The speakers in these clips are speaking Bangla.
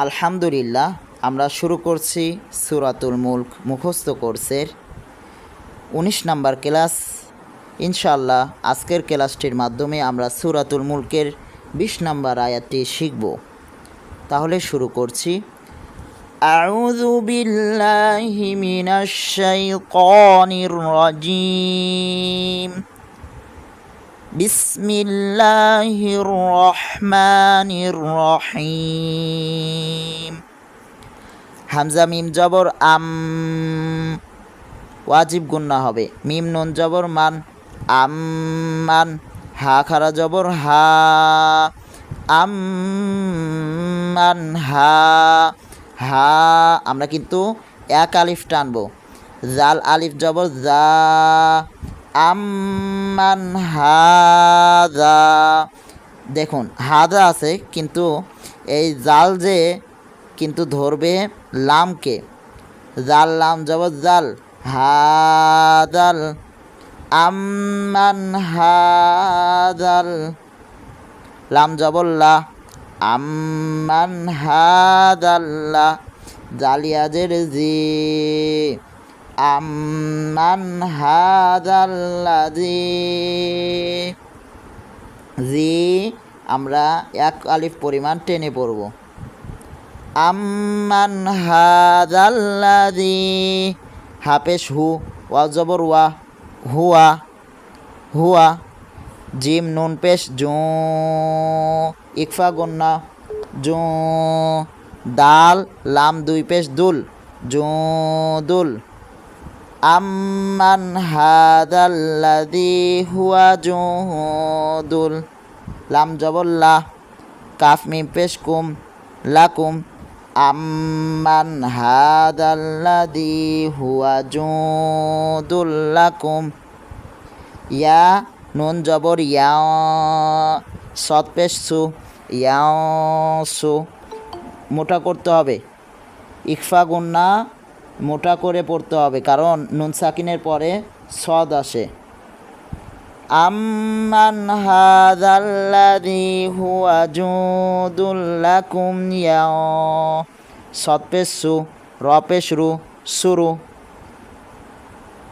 আলহামদুলিল্লাহ, আমরা শুরু করছি সূরাতুল মুলক মুখস্থ কোর্সের ১৯ নাম্বার ক্লাস। ইনশাআল্লাহ আজকের ক্লাসটির মাধ্যমে আমরা সূরাতুল মুলকের ২০ নাম্বার আয়াতটি শিখব। তাহলে শুরু করছি। আউযু বিল্লাহি মিনাশ শাইতানির রাজীম। বিসমিল্লাহির রহমানির রহিম। হামজা মিম জবর আম, ওয়াজিব গুন্না হবে। মিম নুন জবর মান, আম্মান। হা খারা জবর হা, আম্মান হা। হা আমরা কিন্তু এক আলিফ টানবো। জাল আলিফ জবর জা, আম্মান হাযা। দেখুন হাযা আছে, কিন্তু এই জাল যে কিন্তু ধরবে লামকে। জাল লাম জবর জাল, হাযাল। আম্মান হাযাল। লাম জবর লা, আম্মান হাযাল্লা। জালিয়াজের জি, আম্মান হাযাল্লাযী। জি আমরা এক আলিফ পরিমাণ টেনে পড়ব। আম্মান হাযাল্লাযী। হাপেশ হু, ওয়া জবর ওয়া, হুয়া হুয়া। জিম নুন পেশ জু, ইকফা গন্না জু। দাল লাম দুই পেশ দুল, জুদুল। আম্মান হাযাল্লাযী হুয়া জুদুল। লাম জবর লা, কাফ মিম পেশ কুম, লাকুম। আম্মান হাযাল্লাযী হুয়া জুদুল লাকুম। ইয়া নুন জবর ইয়া, সদ পেশ সু, ইয়াসু। মোটা করতে হবে, ইকফা গুন্না মোটা করে পড়তে হবে, কারণ নুন সাকিনের পরে সদ আসে। আম্মান হাযাল্লাযী হুয়া জুদুল লাকুম ইয়া। সদ পেশ সু, র পেশ রু, সুরু।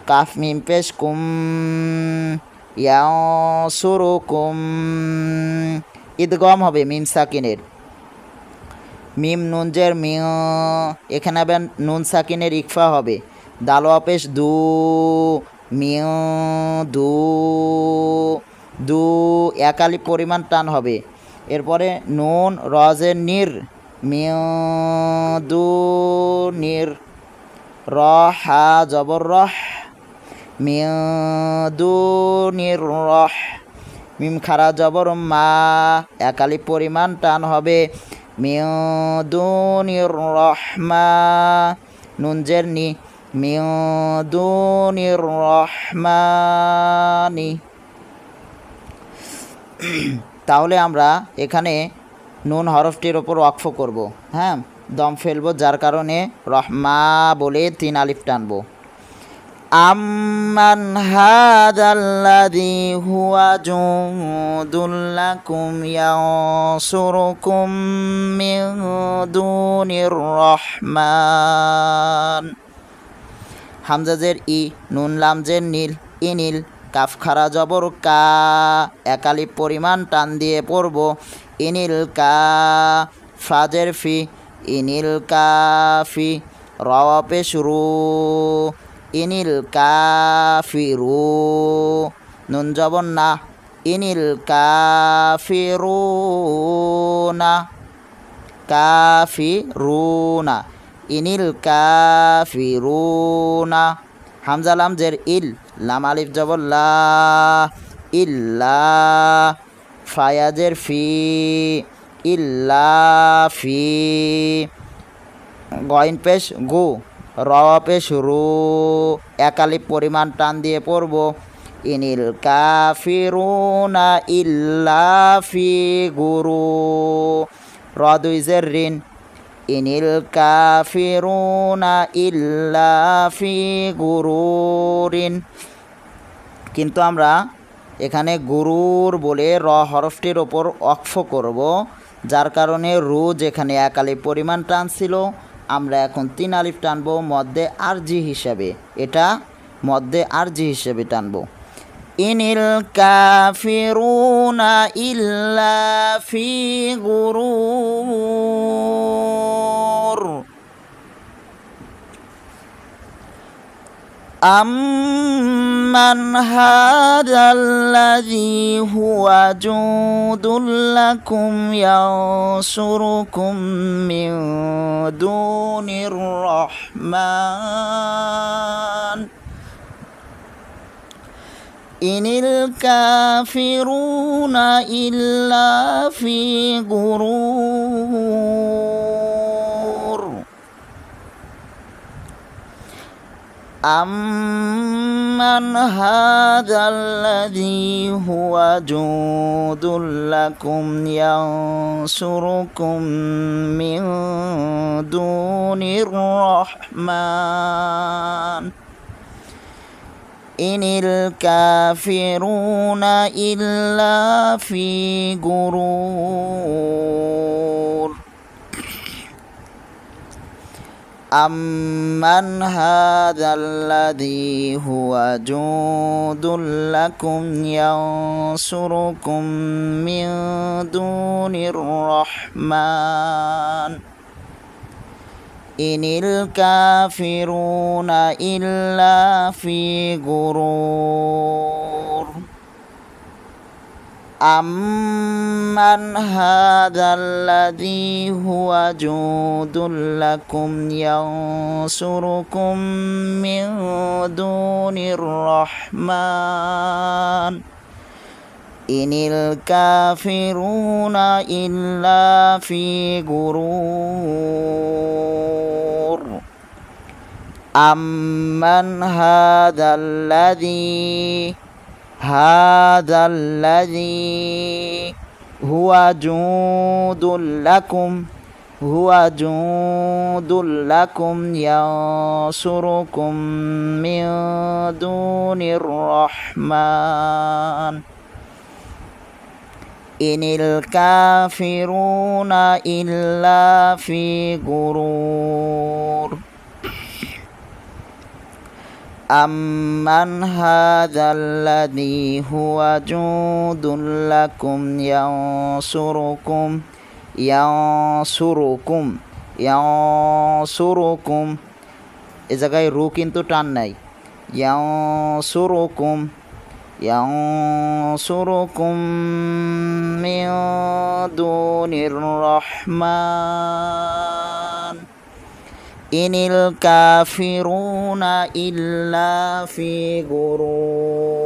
কাফ মিম পেশ কুম, ইয়াসুরুকুম। ইদগম হবে মিম সাকিনের। মিম নুন জের মি, এখানে আবার নুন সাকিনের ইকফা হবে। দাল পেশ দু, মিউ দু। দু এক আলিফ পরিমাণ টান হবে। এরপরে নুন রজের নির, মিউ দু নির। র হা জবর রহ, মিউ দু নির রহ। মিম খারা জবর মা, এক আলিফ পরিমাণ টান হবে। মিউ দুনির রহমা। নুন জের নি, মিউ দুনির রহমানি। তাহলে আমরা এখানে নুন হরফটির ওপর ওয়াকফ করব। হ্যাঁ, দম ফেলবো, যার কারণে রহমা বলে ৩ আলিফ টানবো। আম্মান হাযাল্লাযী হুয়া জুদুল লাকুম ইয়ানসুরুকুম মিন দুনির রহমান। হামজা জের ই, নুন লাম জের নীল, ইনিল। কাফ খারা জবর কা, এক আলিফ পরিমাণ টান দিয়ে পড়ব। ইনিল কা। ফাজের ফি, ইনিল কাফি। র পেশ রু, ইনিল কাফিরু। নুন জবর না, ইনিল কাফিরুনা। কাফিরুনা, ইনিল কাফিরুনা। হামজা লাম জের ইল, লাম আলিফ জবর লা, ইল্লা। ফায়াজের ফি, ইল্লা ফি। গইন পেশ গু, র পেশ রু, এক আলিফ পরিমাণ টান দিয়ে পড়ব। ইনিল কাফিরুনা ইল্লা ফি গুরু। র দুই জের রিন, ইনিল কাফিরুনা ইল্লা ফি গুরুরিন। কিন্তু আমরা এখানে গুরুর বলে র হরফটির ওপর ওয়াকফ করব, যার কারণে রু যেখানে এক আলিফ পরিমাণ টান ছিল আমরা এখন 3 আলিফ টানবো মধ্যে আরজি হিসাবে। এটা মধ্যে আরজি হিসাবে টানবো। ইনিল কাফিরুনা ইল্লা ফি গুরুর। أمن هذا الذي هو جند لكم ينصركم من دون الرحمن إن الكافرون إلا في غرور أمن هذا الذي هو جند لكم ينصركم من دون الرحمن إن الكافرون إلا في غرور أمن هذا الذي هو جند لكم ينصركم من دون الرحمن إن الكافرون إلا في غرور أمن هذا الذي هو جند لكم ينصركم من دون الرحمن إن الكافرون إلا في غرور أمن هذا الذي هو جند لكم ينصركم من دون الرحمن إن الكافرون إلا في غرور أمن هذا الذي هو جند لكم ينصركم এ জায়গায় রু কিন্তু টান নাই। ينصركم من دون الرحمن إن الكافرون إلا في غرور